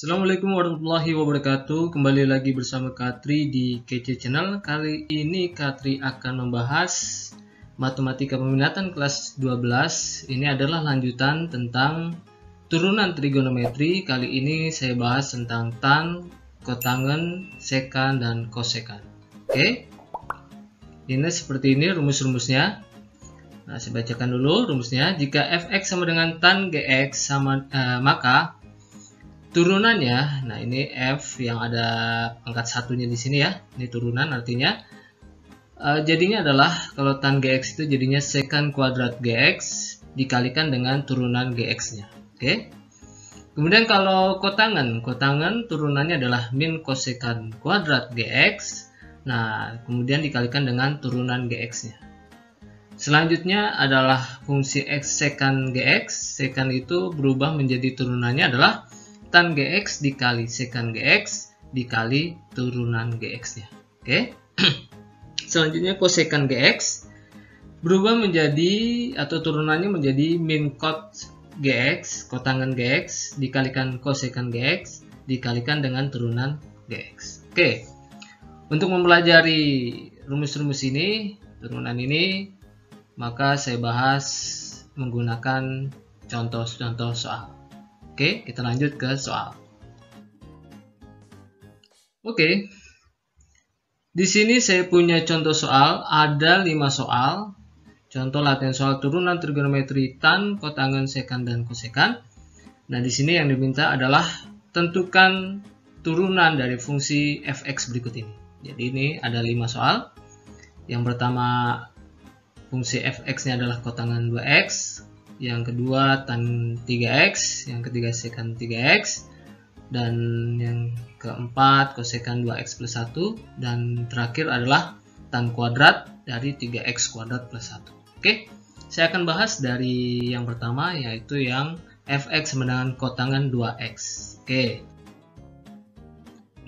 Assalamualaikum warahmatullahi wabarakatuh. Kembali lagi bersama Katri di Kece Channel. Kali ini Katri akan membahas matematika peminatan kelas 12. Ini adalah lanjutan tentang turunan trigonometri. Kali ini saya bahas tentang tan, kotangen, sekan, dan kosekan. Oke. Ini seperti ini rumus-rumusnya. Nah, saya bacakan dulu rumusnya. Jika fx sama dengan tan gx maka turunannya, nah ini f yang ada pangkat satunya di sini ya, ini turunan artinya jadinya adalah kalau tan gx itu jadinya sekan kuadrat gx dikalikan dengan turunan gx-nya. Oke. Kemudian kalau kotangen turunannya adalah min kosekan kuadrat gx. Nah, kemudian dikalikan dengan turunan gx-nya. Selanjutnya adalah fungsi x sekan gx. Sekan itu berubah menjadi turunannya adalah tan gx dikali sekan gx dikali turunan gx-nya. Oke. Selanjutnya kosekan gx berubah menjadi atau turunannya menjadi min kot gx, kotangen gx dikalikan kosekan gx dikalikan dengan turunan gx. Oke. Untuk mempelajari rumus-rumus ini, turunan ini, maka saya bahas menggunakan contoh-contoh soal. Oke, kita lanjut ke soal. Oke. Di sini saya punya contoh soal, ada 5 soal. Contoh latihan soal turunan trigonometri tan, kotangen, sekan, dan kosekan. Nah, di sini yang diminta adalah tentukan turunan dari fungsi fx berikut ini. Jadi ini ada 5 soal. Yang pertama fungsi fx-nya adalah kotangen 2x. Yang kedua tan 3x, yang ketiga sekan 3x, dan yang keempat kosekan 2x plus 1, dan terakhir adalah tan kuadrat dari 3x kuadrat plus 1. Oke, saya akan bahas dari yang pertama, yaitu yang fx sama dengan kotangen 2x. Oke.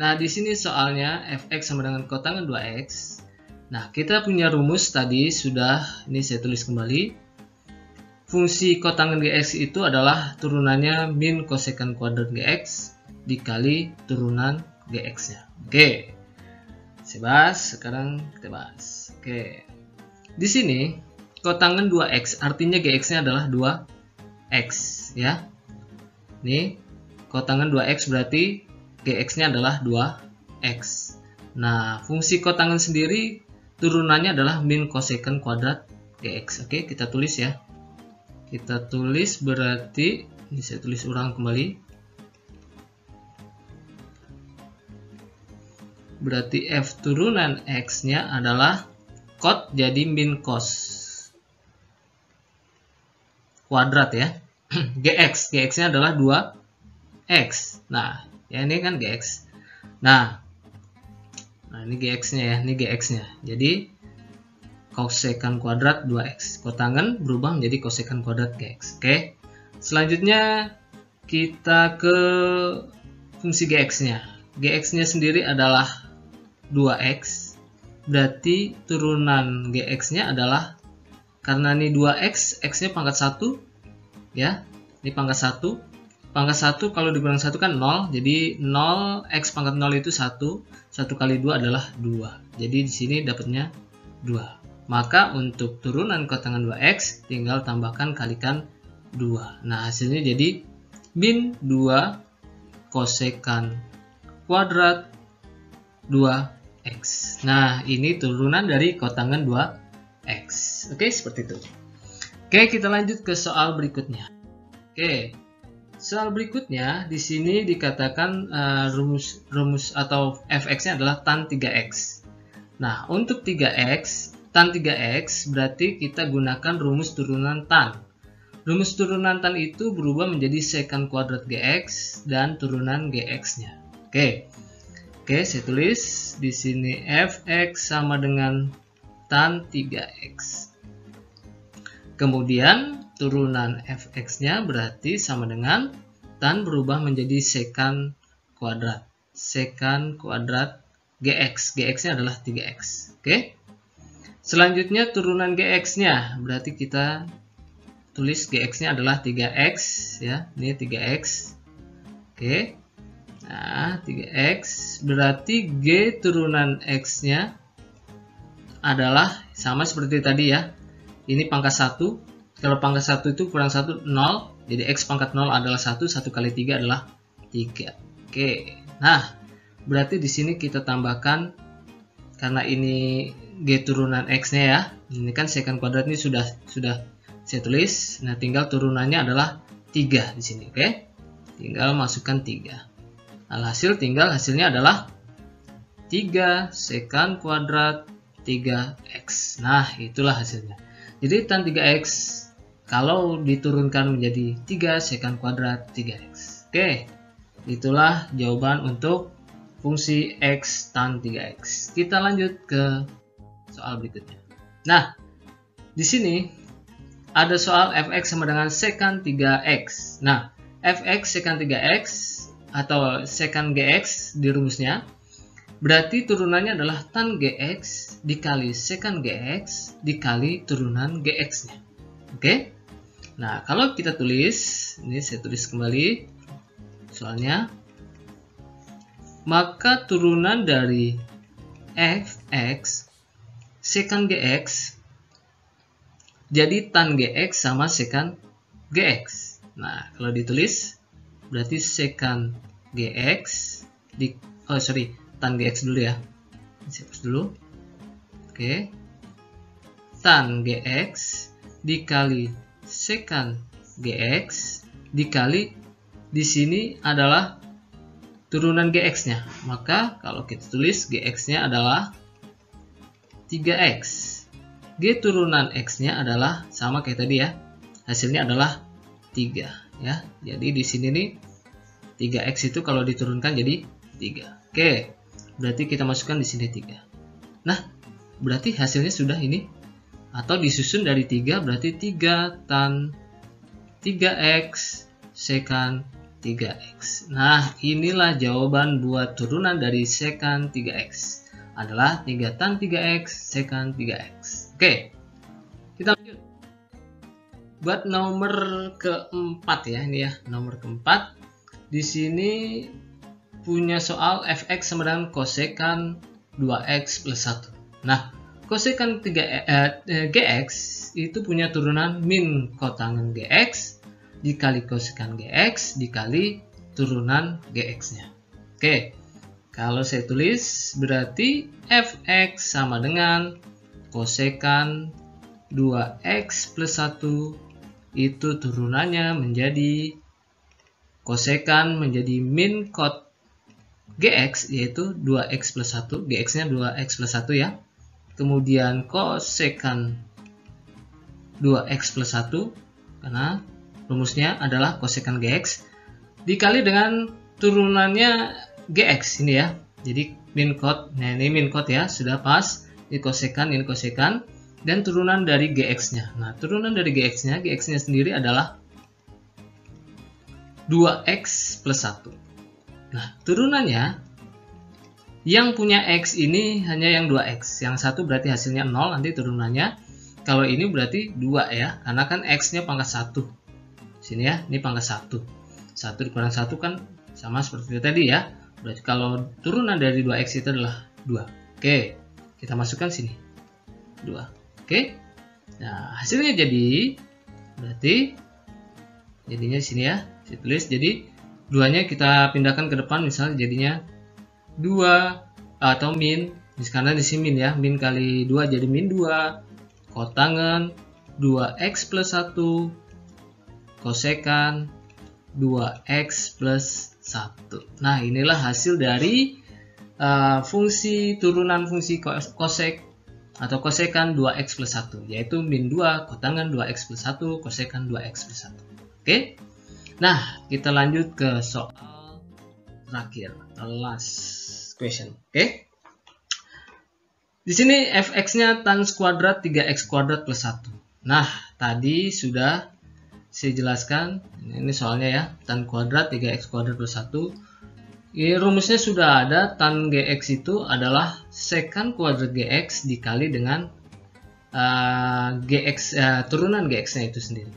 Nah, di sini soalnya fx sama dengan kotangen 2x. Nah, kita punya rumus tadi sudah, ini saya tulis kembali. Fungsi kotangen gx itu adalah turunannya min kosekan kuadrat gx dikali turunan gx-nya. Oke. Saya bahas, sekarang kita bahas. Oke. Di sini kotangen 2x artinya gx-nya adalah 2x ya. Ini kotangen 2x berarti gx-nya adalah 2x. Nah, fungsi kotangen sendiri turunannya adalah min kosekan kuadrat gx. Oke, kita tulis ya. Kita tulis berarti, ini saya tulis ulang kembali. Berarti f turunan x-nya adalah kot jadi min cos kuadrat ya. gx-nya adalah 2x. Nah, ya ini kan gx. Nah ini gx-nya ya, ini gx-nya. Jadi kosekan kuadrat 2x. Kotangen berubah menjadi kosekan kuadrat gx. Oke. Selanjutnya kita ke fungsi gx-nya. Gx-nya sendiri adalah 2x. Berarti turunan gx-nya adalah, karena ini 2x, x-nya pangkat 1 ya. Ini pangkat 1. Pangkat 1 kalau dikurang 1 kan 0. Jadi 0 x pangkat 0 itu 1. 1 kali 2 adalah 2. Jadi di sini dapatnya 2. Maka untuk turunan kotangen 2x tinggal tambahkan kalikan 2. Nah, hasilnya jadi min 2 kosekan kuadrat 2x. Nah, ini turunan dari kotangen 2x. Oke, seperti itu. Oke, kita lanjut ke soal berikutnya. Oke. Soal berikutnya di sini dikatakan rumus atau fx-nya adalah tan 3x. Nah, untuk 3x, tan 3x berarti kita gunakan rumus turunan tan. Rumus turunan tan itu berubah menjadi sekan kuadrat gx dan turunan gx-nya. Oke, saya tulis di sini fx sama dengan tan 3x. Kemudian turunan fx-nya berarti sama dengan tan berubah menjadi sekan kuadrat. Sekan kuadrat gx. Gx-nya adalah 3x. Oke. Selanjutnya turunan gx-nya, berarti kita tulis gx-nya adalah 3x ya. Ini 3x. Oke. Nah, 3x berarti G turunan X-nya adalah sama seperti tadi ya. Ini pangkat 1. Kalau pangkat 1 itu kurang 1, 0. Jadi X pangkat 0 adalah 1. 1 kali 3 adalah 3. Oke. Nah, berarti di sini kita tambahkan, karena ini G turunan X-nya ya. Ini kan secant kuadrat ini sudah saya tulis. Nah, tinggal turunannya adalah 3 di sini, oke? Tinggal masukkan 3. Alhasil hasilnya adalah 3 secant kuadrat 3x. Nah, itulah hasilnya. Jadi tan 3x kalau diturunkan menjadi 3 secant kuadrat 3x. Oke. Itulah jawaban untuk fungsi x tan 3x. Kita lanjut ke soal berikutnya. Nah, di sini ada soal fx sama dengan secant 3x. Nah, fx secant 3x atau secant gx di rumusnya berarti turunannya adalah tan gx dikali secant gx dikali turunan gx-nya. Oke? Nah, kalau kita tulis, ini saya tulis kembali soalnya, maka turunan dari fx secant gx jadi tan gx sama secant gx. Nah, kalau ditulis berarti secant gx tan gx dulu ya. Saya hapus dulu. Oke. Tan gx dikali secant gx dikali di sini adalah turunan gx-nya. Maka kalau kita tulis gx-nya adalah 3x. G turunan x-nya adalah sama kayak tadi ya. Hasilnya adalah 3 ya. Jadi di sini nih 3x itu kalau diturunkan jadi 3. Oke. Berarti kita masukkan di sini 3. Nah, berarti hasilnya sudah ini. Atau disusun dari 3 berarti 3 tan 3x secant 3x. Nah, inilah jawaban buat turunan dari secant 3x. Adalah 3 tan 3x secant 3x. Oke. Kita lanjut. Buat nomor keempat ya, ini ya, nomor keempat. Di sini punya soal fx sama dengan kosekan 2x plus 1. Nah, kosekan gx itu punya turunan min kotangen gx dikali kosekan gx dikali turunan gx-nya. Oke, kalau saya tulis berarti fx sama dengan kosekan 2x plus 1 itu turunannya menjadi kosekan menjadi min kot gx yaitu 2x plus 1, gx-nya 2x plus 1 ya. Kemudian kosekan 2x plus 1 karena rumusnya adalah kosekan gx dikali dengan turunannya gx ini ya. Jadi min kot, nah ini min kot ya, sudah pas. Ini kosekan dan turunan dari gx-nya. Nah, turunan dari gx-nya sendiri adalah 2x plus 1. Nah, turunannya yang punya x ini hanya yang 2x. Yang satu berarti hasilnya 0 nanti turunannya. Kalau ini berarti 2 ya, karena kan x-nya pangkat 1. Sini ya, ini pangkat 1. 1 dikurang 1 kan sama seperti tadi ya. Berarti kalau turunan dari 2x itu adalah 2. Oke, kita masukkan sini. 2. Oke. Nah, hasilnya jadi berarti jadinya sini ya. Saya tulis jadi 2-nya kita pindahkan ke depan, misalnya jadinya 2 atau min, karena di sini min ya, min kali 2 jadi min 2 kotangen 2x plus 1 kosekan 2x plus 1. Nah, inilah hasil dari fungsi turunan fungsi kosek atau kosekan 2x plus 1, yaitu min 2 kotangen 2x plus 1 kosekan 2x plus 1. Oke. Nah, kita lanjut ke soal terakhir, last question. Oke. Di sini fx-nya tan kuadrat 3x kuadrat plus 1. Nah, tadi sudah saya jelaskan, ini soalnya ya, tan kuadrat 3x kuadrat plus 1. Ini rumusnya sudah ada, tan gx itu adalah secant kuadrat gx dikali dengan turunan gx-nya itu sendiri.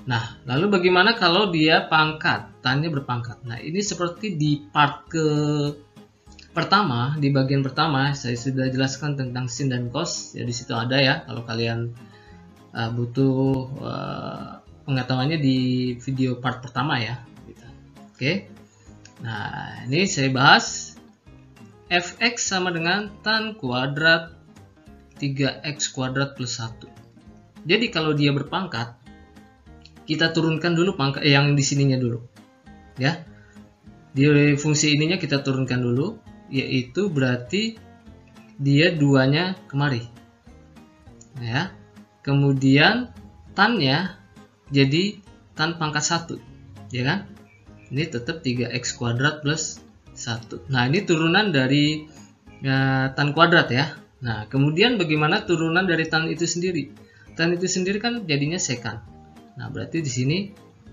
Nah, lalu bagaimana kalau dia pangkat, tannya berpangkat? Nah, ini seperti di part pertama, di bagian pertama saya sudah jelaskan tentang sin dan cos. Ya, di situ ada ya, kalau kalian butuh pengetahuannya di video part pertama ya. Gitu. Oke. Nah, ini saya bahas fx sama dengan tan kuadrat 3x kuadrat plus 1. Jadi kalau dia berpangkat, kita turunkan dulu pangkat yang di sininya dulu. Ya. Di fungsi ininya kita turunkan dulu, yaitu berarti dia duanya kemari. Ya. Kemudian tannya jadi tan pangkat 1. Ya kan? Ini tetap 3x kuadrat plus 1. Nah, ini turunan dari tan kuadrat ya. Nah, kemudian bagaimana turunan dari tan itu sendiri? Tan itu sendiri kan jadinya sekan. Nah, berarti di sini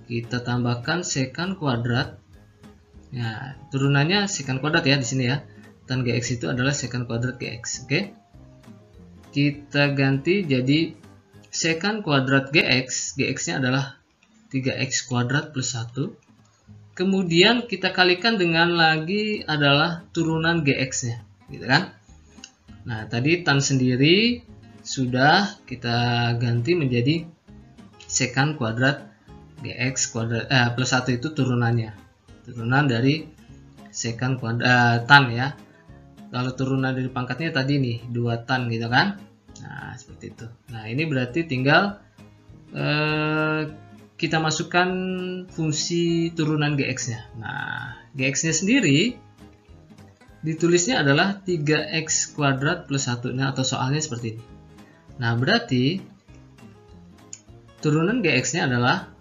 kita tambahkan sekan kuadrat. Ya, turunannya sekan kuadrat ya di sini ya. Tan gx itu adalah sekan kuadrat gx. Oke. Kita ganti jadi sekan kuadrat gx. Gx-nya adalah 3x kuadrat plus 1. Kemudian kita kalikan dengan lagi adalah turunan gx-nya, gitu kan? Nah, tadi tan sendiri sudah kita ganti menjadi sekan kuadrat gx kuadrat plus 1 itu turunannya. Turunan dari sekan kuadrat tan ya. Kalau turunan dari pangkatnya tadi nih 2 tan gitu kan. Nah, seperti itu. Nah, ini berarti tinggal kita masukkan fungsi turunan gx-nya. Nah, gx-nya sendiri ditulisnya adalah 3x kuadrat plus 1. Nah, atau soalnya seperti ini. Nah, berarti turunan gx-nya adalah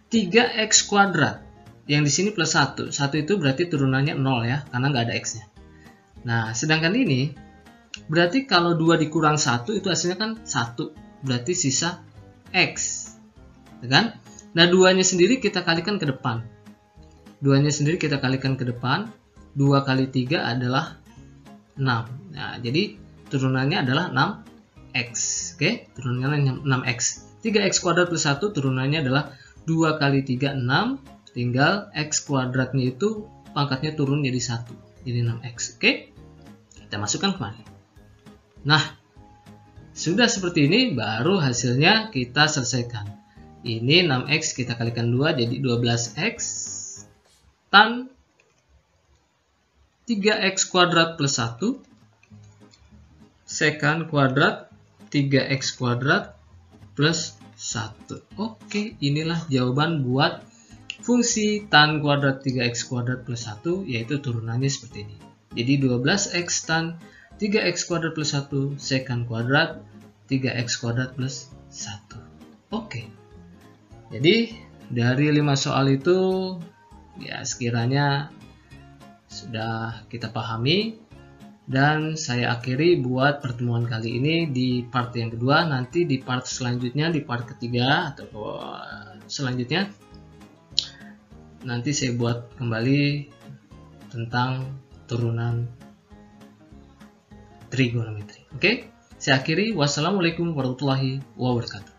3x kuadrat. Yang di sini plus 1. 1 itu berarti turunannya 0 ya, karena nggak ada x-nya. Nah, sedangkan ini berarti kalau 2 dikurang 1 itu hasilnya kan 1. Berarti sisa x. Kan? Nah, 2-nya sendiri kita kalikan ke depan. 2-nya sendiri kita kalikan ke depan. 2 kali 3 adalah 6. Nah, jadi turunannya adalah 6x. Oke, turunannya 6x. 3x kuadrat plus 1 turunannya adalah 2 kali 3, 6. Tinggal x kuadratnya itu pangkatnya turun jadi 1. Jadi 6x. Oke, kita masukkan kemari. Nah, sudah seperti ini, baru hasilnya kita selesaikan. Ini 6x kita kalikan 2 jadi 12x tan 3x kuadrat plus 1 sekan kuadrat 3x kuadrat plus 1. Oke, inilah jawaban buat fungsi tan kuadrat 3x kuadrat plus 1, yaitu turunannya seperti ini. Jadi 12x tan 3x kuadrat plus 1 sekan kuadrat 3x kuadrat plus 1. Oke. Jadi dari 5 soal itu ya sekiranya sudah kita pahami, dan saya akhiri buat pertemuan kali ini di part yang kedua. Nanti di part selanjutnya, di part ketiga atau selanjutnya nanti saya buat kembali tentang turunan trigonometri. Oke, saya akhiri. Wassalamualaikum warahmatullahi wabarakatuh.